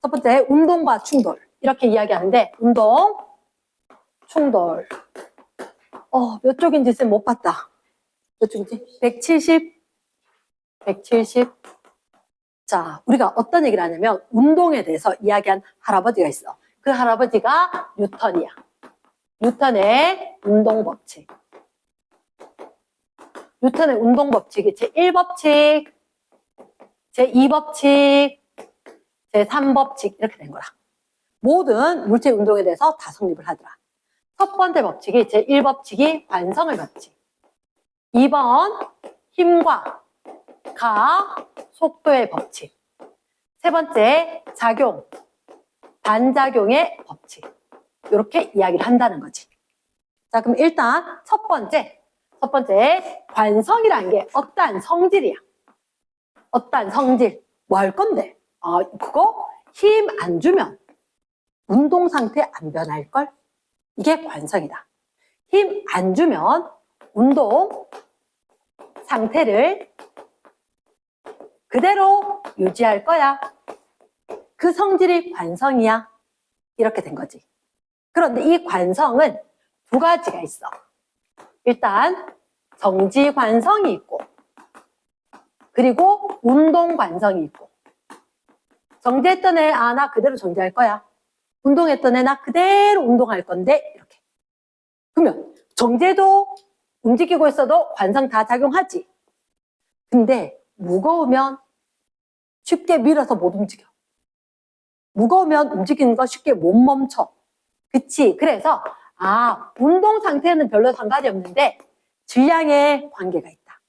첫 번째, 운동과 충돌. 이렇게 이야기하는데, 운동, 충돌. 몇 쪽인지 쌤 못 봤다. 몇 쪽인지? 170. 170. 자, 우리가 어떤 얘기를 하냐면, 운동에 대해서 이야기한 할아버지가 있어. 그 할아버지가 뉴턴이야. 뉴턴의 운동 법칙. 뉴턴의 운동 법칙이 제1법칙, 제2법칙, 제3법칙 이렇게 된 거라. 모든 물체 운동에 대해서 다 성립을 하더라. 첫 번째 법칙이 제1법칙이 관성의 법칙. 2번 힘과 속도의 법칙. 세 번째 작용, 반작용의 법칙. 이렇게 이야기를 한다는 거지. 자, 그럼 일단 첫 번째 관성이라는 게 어떠한 성질이야. 어떠한 성질. 뭐 할 건데? 그거 힘 안 주면 운동 상태 안 변할걸? 이게 관성이다. 힘 안 주면 운동 상태를 그대로 유지할 거야. 그 성질이 관성이야. 이렇게 된 거지. 그런데 이 관성은 두 가지가 있어. 일단 정지 관성이 있고 그리고 운동 관성이 있고. 정지했던 애, 나 그대로 정지할 거야. 운동했던 애, 나 그대로 운동할 건데 이렇게. 그러면 정지해도 움직이고 있어도 관성 다 작용하지. 근데 무거우면 쉽게 밀어서 못 움직여. 무거우면 움직이는 거 쉽게 못 멈춰. 그치? 그래서 운동 상태는 별로 상관이 없는데 질량에 관계가 있다.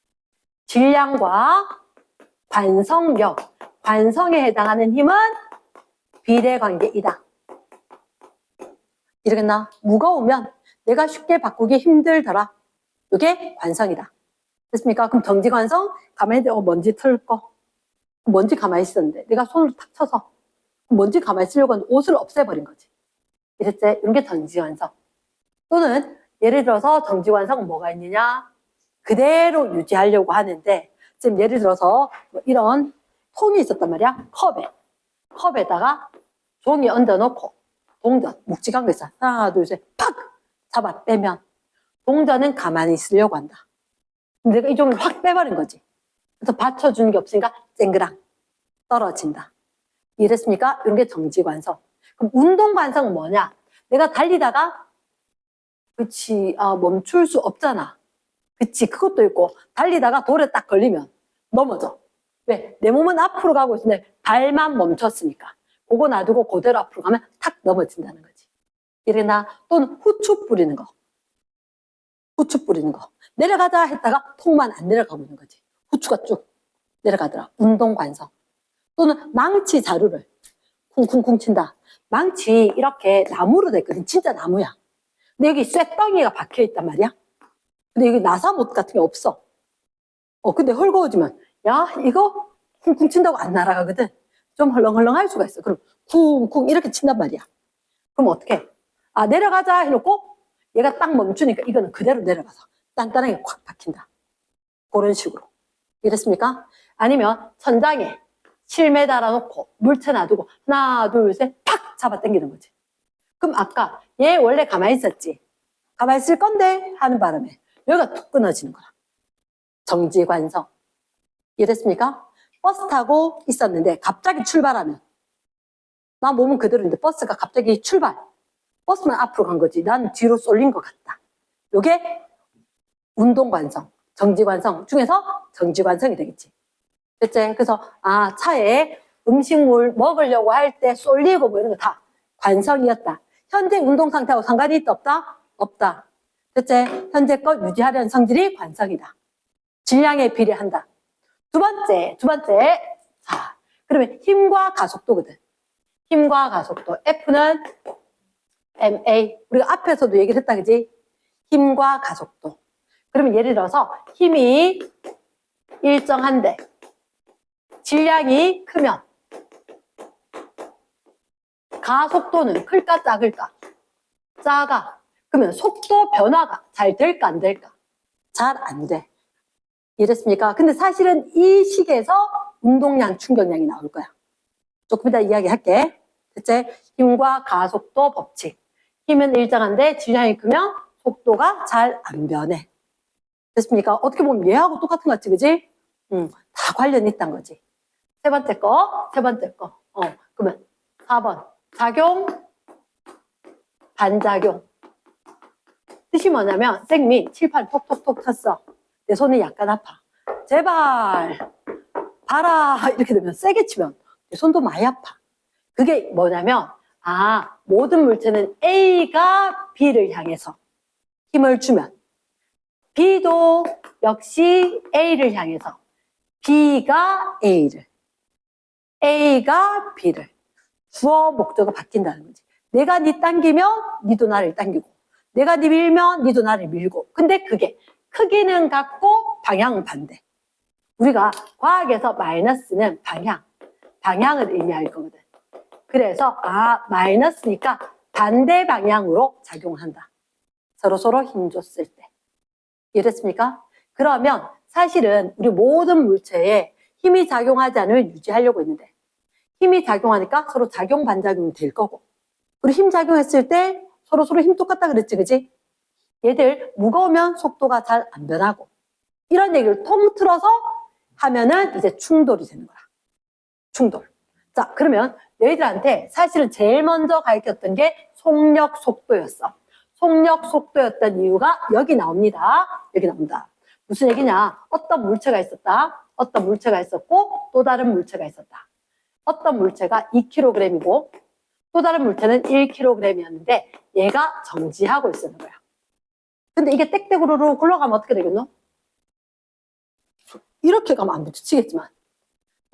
질량과 관성력, 관성에 해당하는 힘은 비례관계이다. 이러겠나? 무거우면 내가 쉽게 바꾸기 힘들더라. 이게 관성이다. 됐습니까? 그럼 정지관성, 가만히 있는데 먼지 털 거. 먼지 가만히 있었는데 내가 손으로 탁 쳐서 먼지 가만히 쓰려고 하는데 옷을 없애버린 거지. 이랬지? 이런 게 정지관성. 또는 예를 들어서 정지관성은 뭐가 있느냐? 그대로 유지하려고 하는데 지금 예를 들어서 뭐 이런 통이 있었단 말이야. 컵에다가 종이 얹어놓고 동전, 묵직한 거 있어. 하나, 둘, 셋, 팍! 잡아 빼면 동전은 가만히 있으려고 한다. 내가 이 종이를 확 빼버린 거지. 그래서 받쳐주는 게 없으니까 쨍그랑 떨어진다. 이랬습니까? 이런 게 정지관성. 그럼 운동관성은 뭐냐? 내가 달리다가 그치, 멈출 수 없잖아. 그치, 그것도 있고 달리다가 돌에 딱 걸리면 넘어져. 왜? 내 몸은 앞으로 가고 있는데 발만 멈췄으니까 그거 놔두고 그대로 앞으로 가면 탁 넘어진다는 거지. 이래나 또는 후추 뿌리는 거. 내려가자 했다가 통만 안 내려가고 있는 거지. 후추가 쭉 내려가더라. 운동관성. 또는 망치 자루를 쿵쿵쿵 친다. 망치 이렇게 나무로 됐거든. 진짜 나무야. 근데 여기 쇳덩이가 박혀있단 말이야. 근데 여기 나사못 같은 게 없어. 근데 헐거워지면 야 이거 쿵쿵 친다고 안 날아가거든. 좀 헐렁헐렁할 수가 있어. 그럼 쿵쿵 이렇게 친단 말이야. 그럼 어떻게? 내려가자 해놓고 얘가 딱 멈추니까 이거는 그대로 내려가서 단단하게 콱 박힌다. 그런 식으로. 이랬습니까? 아니면 천장에 실매 달아놓고 물체 놔두고 하나 둘 셋 팍 잡아 당기는 거지. 그럼 아까 얘 원래 가만히 있었지. 가만히 있을 건데 하는 바람에 여기가 툭 끊어지는 거야. 정지관성. 이랬습니까? 버스 타고 있었는데 갑자기 출발하면 나 몸은 그대로인데 버스가 갑자기 출발. 버스만 앞으로 간 거지. 난 뒤로 쏠린 것 같다. 요게 운동관성, 정지관성 중에서 정지관성이 되겠지. 됐지? 그래서 차에 음식물 먹으려고 할 때 쏠리고 뭐 이런 거 다 관성이었다. 현재 운동 상태하고 상관이 있다 없다? 없다. 됐지? 현재 것 유지하려는 성질이 관성이다. 질량에 비례한다. 두 번째. 자, 그러면 힘과 가속도거든. 힘과 가속도. F는 ma. 우리가 앞에서도 얘기를 했다, 그지? 힘과 가속도. 그러면 예를 들어서 힘이 일정한데 질량이 크면 가속도는 클까 작을까? 작아. 그러면 속도 변화가 잘 될까 안 될까? 잘 안 돼. 이랬습니까? 근데 사실은 이 식에서 운동량, 충격량이 나올 거야. 조금 이따 이야기할게. 대체 힘과 가속도 법칙. 힘은 일정한데 질량이 크면 속도가 잘 안 변해. 됐습니까? 어떻게 보면 얘하고 똑같은 것 같지, 그지? 다 관련이 있다는 거지. 세 번째 거. 그러면 4번. 작용, 반작용. 뜻이 뭐냐면, 쌤이 칠판 톡톡톡 쳤어. 내 손이 약간 아파. 제발, 봐라. 이렇게 되면, 세게 치면 내 손도 많이 아파. 그게 뭐냐면, 모든 물체는 A가 B를 향해서 힘을 주면, B도 역시 A를 향해서, B가 A가 B를. 주어, 목적어가 바뀐다는 거지. 내가 니 당기면 니도 나를 당기고, 내가 니 밀면 니도 나를 밀고. 근데 그게 크기는 같고 방향은 반대. 우리가 과학에서 마이너스는 방향을 의미할 거거든. 그래서 마이너스니까 반대 방향으로 작용한다. 서로 힘 줬을 때. 이해됐습니까? 그러면 사실은 우리 모든 물체에 힘이 작용하지 않으면 유지하려고 했는데, 힘이 작용하니까 서로 작용 반작용이 될 거고, 우리 힘 작용했을 때 서로 힘 똑같다 그랬지, 그지? 얘들 무거우면 속도가 잘 안 변하고, 이런 얘기를 통틀어서 하면은 이제 충돌이 되는 거야. 충돌. 자, 그러면 너희들한테 사실은 제일 먼저 가르쳤던 게 속력 속도였어. 속력 속도였던 이유가 여기 나옵니다. 여기 나온다. 무슨 얘기냐? 어떤 물체가 있었다. 어떤 물체가 있었고 또 다른 물체가 있었다. 어떤 물체가 2kg이고 또 다른 물체는 1kg이었는데 얘가 정지하고 있었는 거야. 근데 이게 땡땡으로 굴러가면 어떻게 되겠노? 이렇게 가면 안 부딪히겠지만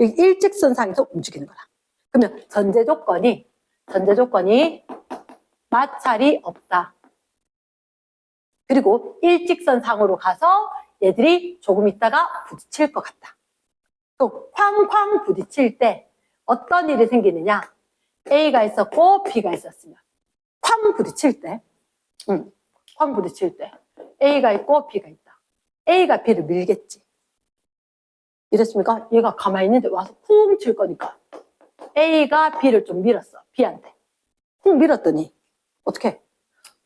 여기 일직선상에서 움직이는 거라. 그러면 전제 조건이 마찰이 없다. 그리고 일직선상으로 가서 얘들이 조금 있다가 부딪힐 것 같다. 또 쾅쾅 부딪힐 때 어떤 일이 생기느냐? A가 있었고 B가 있었으면 쾅 부딪힐 때 A가 있고 B가 있다. A가 B를 밀겠지. 이랬습니까? 얘가 가만히 있는데 와서 쿵 칠 거니까 A가 B를 좀 밀었어. B한테. 쿵 밀었더니 어떻게?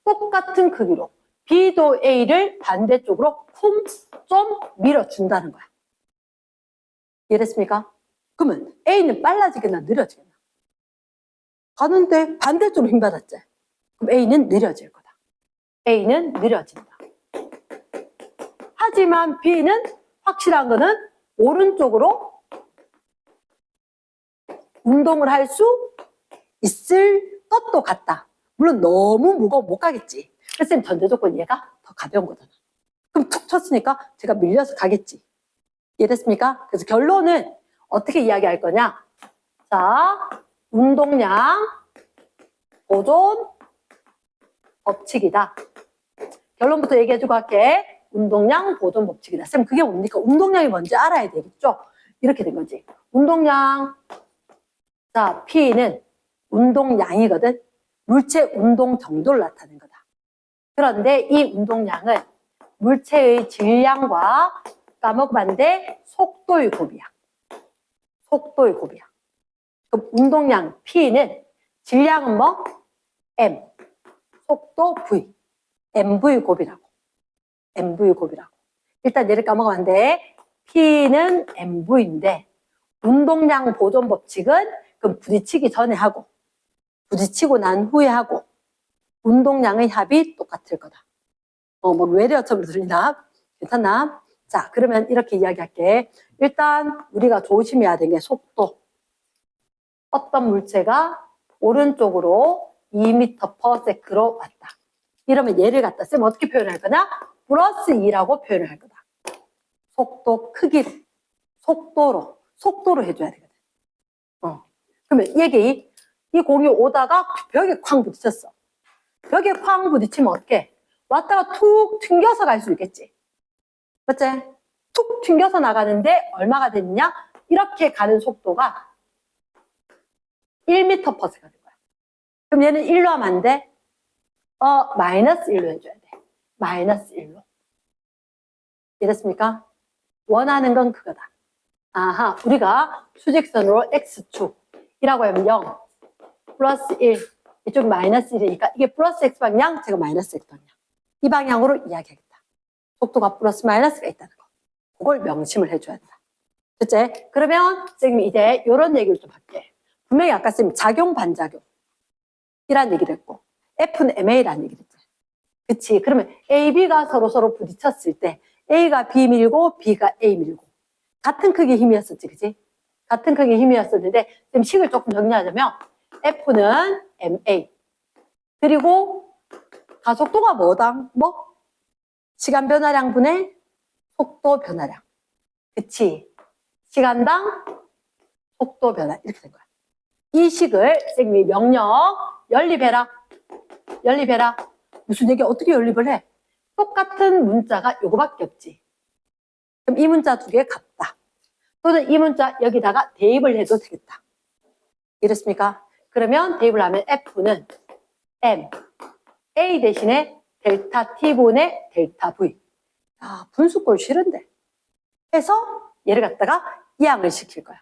똑같은 크기로 B도 A를 반대쪽으로 쿵 좀 밀어준다는 거야. 이해됐습니까? 그러면 A는 빨라지겠나 느려지겠나? 가는데 반대쪽으로 힘받았지. 그럼 A는 느려질 거다. A는 느려진다. 하지만 B는 확실한 거는 오른쪽으로 운동을 할 수 있을 것도 같다. 물론 너무 무거워 못 가겠지. 그래서 전제 조건 얘가 더 가벼운 거잖아. 그럼 툭 쳤으니까 제가 밀려서 가겠지. 이해됐습니까? 그래서 결론은 어떻게 이야기할 거냐? 자, 운동량 보존 법칙이다. 결론부터 얘기해주고 할게. 운동량 보존 법칙이다. 쌤, 그게 뭡니까? 운동량이 뭔지 알아야 되겠죠? 이렇게 된 거지. 운동량. 자, P는 운동량이거든. 물체 운동 정도를 나타낸 거다. 그런데 이 운동량은 물체의 질량과 반대 속도의 곱이야. 속도의 곱이야. 그럼 운동량 P는 질량은 뭐? M. 속도 V. MV 곱이라고. MV 곱이라고. 일단 얘를 까먹으면 안 돼. P는 MV인데 운동량 보존 법칙은 그럼 부딪히기 전에 하고 부딪히고 난 후에 하고 운동량의 합이 똑같을 거다. 뭐 외래어처럼 들리나? 괜찮나? 자, 그러면 이렇게 이야기할게. 일단 우리가 조심해야 되는 게 속도. 어떤 물체가 오른쪽으로 2m/s로 왔다. 이러면 얘를 갖다 쌤 어떻게 표현할 거냐? 플러스 2라고 표현을 할 거다. 속도 크기로, 속도로 해줘야 되거든. 그러면 이 공이 오다가 벽에 쾅 부딪혔어. 벽에 쾅 부딪히면 어떡해? 왔다가 툭 튕겨서 갈 수 있겠지. 맞지? 툭 튕겨서 나가는데 얼마가 됐냐? 이렇게 가는 속도가 1m/s가 된 거야. 그럼 얘는 1로 하면 안 돼? 마이너스 1로 해줘야 돼. 마이너스 1로. 이해됐습니까? 원하는 건 그거다. 아하, 우리가 수직선으로 X축이라고 하면 0, 플러스 1, 이쪽 마이너스 1이니까 이게 플러스 x 방향, 제가 마이너스 x 방향. 이 방향으로 이야기하겠다. 속도가 플러스 마이너스가 있다는 거. 그걸 명심을 해줘야 된다. 됐지? 그러면 선생님이 이제 이런 얘기를 좀 할게. 분명히 아까 선생님 작용 반작용 이란 얘기를 했고 F는 MA라는 얘기를 했죠. 그치? 그러면 A, B가 서로 부딪혔을 때 A가 B 밀고 B가 A 밀고 같은 크기의 힘이었었지, 그치? 같은 크기의 힘이었었는데 지금 식을 조금 정리하자면 F는 MA 그리고 가속도가 뭐다? 뭐? 시간 변화량 분의 속도 변화량. 그치? 시간당 속도 변화 이렇게 된 거야. 이 식을 선생님이 명령 연립해라. 연립해라. 무슨 얘기 어떻게 연립을 해? 똑같은 문자가 요거밖에 없지. 그럼 이 문자 두 개 같다. 또는 이 문자 여기다가 대입을 해도 되겠다. 이렇습니까? 그러면 대입을 하면 F는 M A 대신에 델타 T분의 델타 V. 아, 분수꼴 싫은데. 해서 얘를 갖다가 이항을 시킬 거야.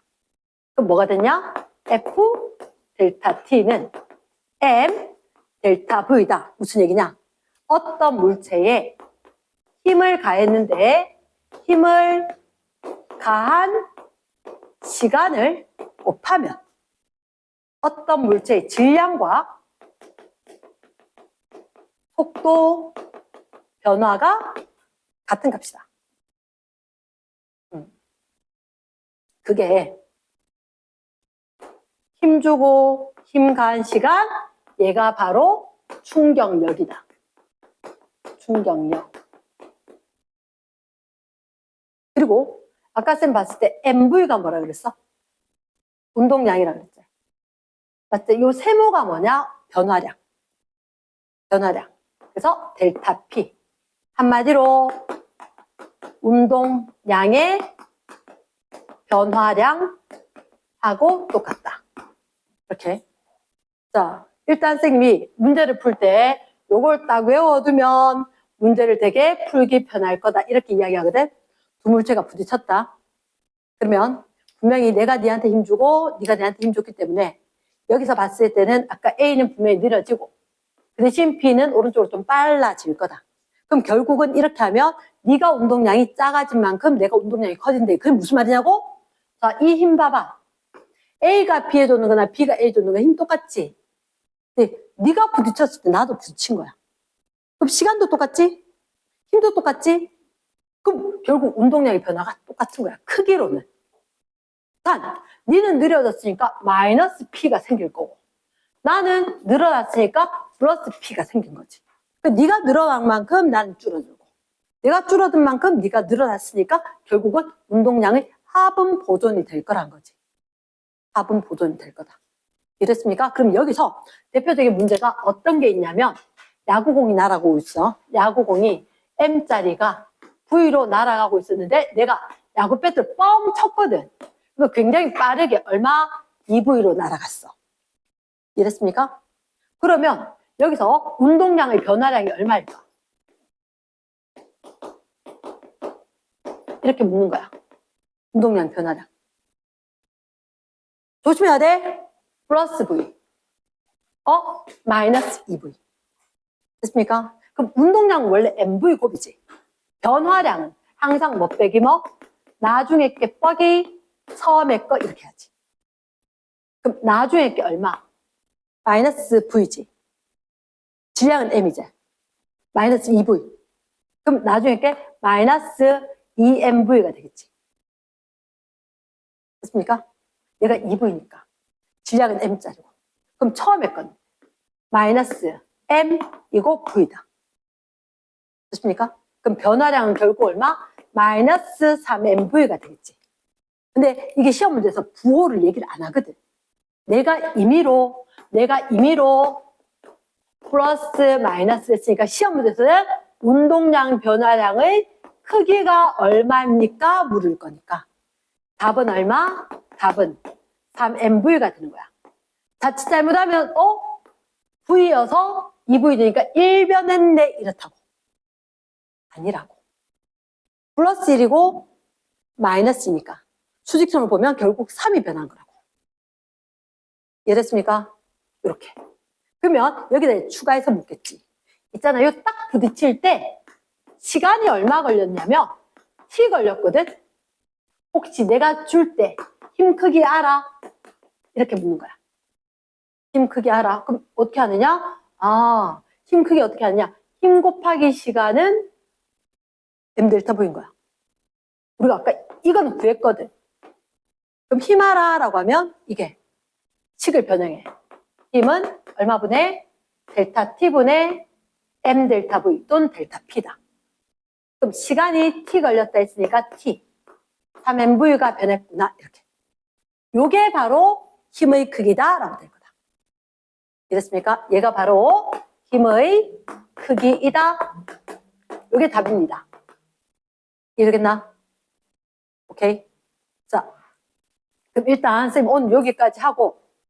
그럼 뭐가 됐냐? F 델타 T는 M 델타 V다. 무슨 얘기냐? 어떤 물체에 힘을 가했는데 힘을 가한 시간을 곱하면 어떤 물체의 질량과 속도 변화가 같은 값이다. 그게 힘 주고 힘 가한 시간, 얘가 바로 충격력이다. 충격력. 그리고 아까 쌤 봤을 때 MV가 뭐라 그랬어? 운동량이라 그랬죠. 맞지? 요 세모가 뭐냐? 변화량. 변화량. 그래서 델타 P. 한마디로 운동량의 변화량하고 똑같다. 이렇게. 자, 일단 선생님이 문제를 풀 때 요걸 딱 외워두면 문제를 되게 풀기 편할 거다. 이렇게 이야기하거든. 두 물체가 부딪혔다. 그러면 분명히 내가 니한테 힘주고 네가 내한테 힘줬기 때문에 여기서 봤을 때는 아까 A는 분명히 느려지고 그 대신 B는 오른쪽으로 좀 빨라질 거다. 그럼 결국은 이렇게 하면 네가 운동량이 작아진 만큼 내가 운동량이 커진대. 그게 무슨 말이냐고? 자, 이 힘 봐봐. A가 B에 줬는 거나 B가 A에 줬는 거 힘 똑같지? 근데 네가 부딪혔을 때 나도 부딪힌 거야. 그럼 시간도 똑같지? 힘도 똑같지? 그럼 결국 운동량의 변화가 똑같은 거야. 크기로는. 단, 니는 느려졌으니까 마이너스 P가 생길 거고 나는 늘어났으니까 플러스 P가 생긴 거지. 그러니까 네가 늘어난 만큼 나는 줄어들고 내가 줄어든 만큼 네가 늘어났으니까 결국은 운동량의 합은 보존이 될 거란 거지. 합은 보존이 될 거다. 이랬습니까? 그럼 여기서 대표적인 문제가 어떤 게 있냐면 야구공이 날아가고 있어. 야구공이 M자리가 V로 날아가고 있었는데 내가 야구 배트를 뻥 쳤거든. 그래서 굉장히 빠르게 얼마? 2V로 날아갔어. 이랬습니까? 그러면 여기서 운동량의 변화량이 얼마일까? 이렇게 묻는 거야. 운동량 변화량. 조심해야 돼. 플러스 V. 마이너스 2V. 됐습니까? 그럼 운동량은 원래 MV 곱이지. 변화량은 항상 뭐 빼기 뭐? 나중에 게 뻑이 처음에 거 이렇게 하지. 그럼 나중에 게 얼마? 마이너스 V지. 질량은 M이지. 마이너스 2V. 그럼 나중에 게 마이너스 2MV가 되겠지. 됐습니까? 얘가 2V니까. 질량은 M짜리고. 그럼 처음에 건 마이너스 M이고 V다. 됐습니까? 그럼 변화량은 결국 얼마? 마이너스 3MV가 되겠지. 근데 이게 시험 문제에서 부호를 얘기를 안 하거든. 내가 임의로 플러스 마이너스 했으니까 시험 문제에서는 운동량 변화량의 크기가 얼마입니까? 물을 거니까. 답은 얼마? 답은 3MV가 되는 거야. 자칫 잘못하면 V여서 2V 되니까 1변했네 이렇다고. 아니라고. 플러스 1이고 마이너스니까 수직선을 보면 결국 3이 변한 거라고. 이해됐습니까? 이렇게. 그러면 여기다 추가해서 묻겠지. 있잖아요. 딱 부딪힐 때 시간이 얼마 걸렸냐면 t 걸렸거든. 혹시 내가 줄 때 힘 크기 알아? 이렇게 묻는 거야. 힘 크기 알아? 그럼 어떻게 하느냐? 아, 힘 크기 어떻게 하느냐? 힘 곱하기 시간은 m 델타 V인 거야. 우리가 아까 이건 구했거든. 그럼 힘 알아라고 하면 이게 식을 변형해. 힘은 얼마 분의 델타 t 분의 m 델타 V 또는 델타 P다. 그럼 시간이 t 걸렸다 했으니까 t 3mV가 변했구나 이렇게. 요게 바로 힘의 크기다라고 될 거다. 이랬습니까? 얘가 바로 힘의 크기이다. 요게 답입니다. 이해되겠나? 오케이. 자, 그럼 일단 선생님 오늘 여기까지 하고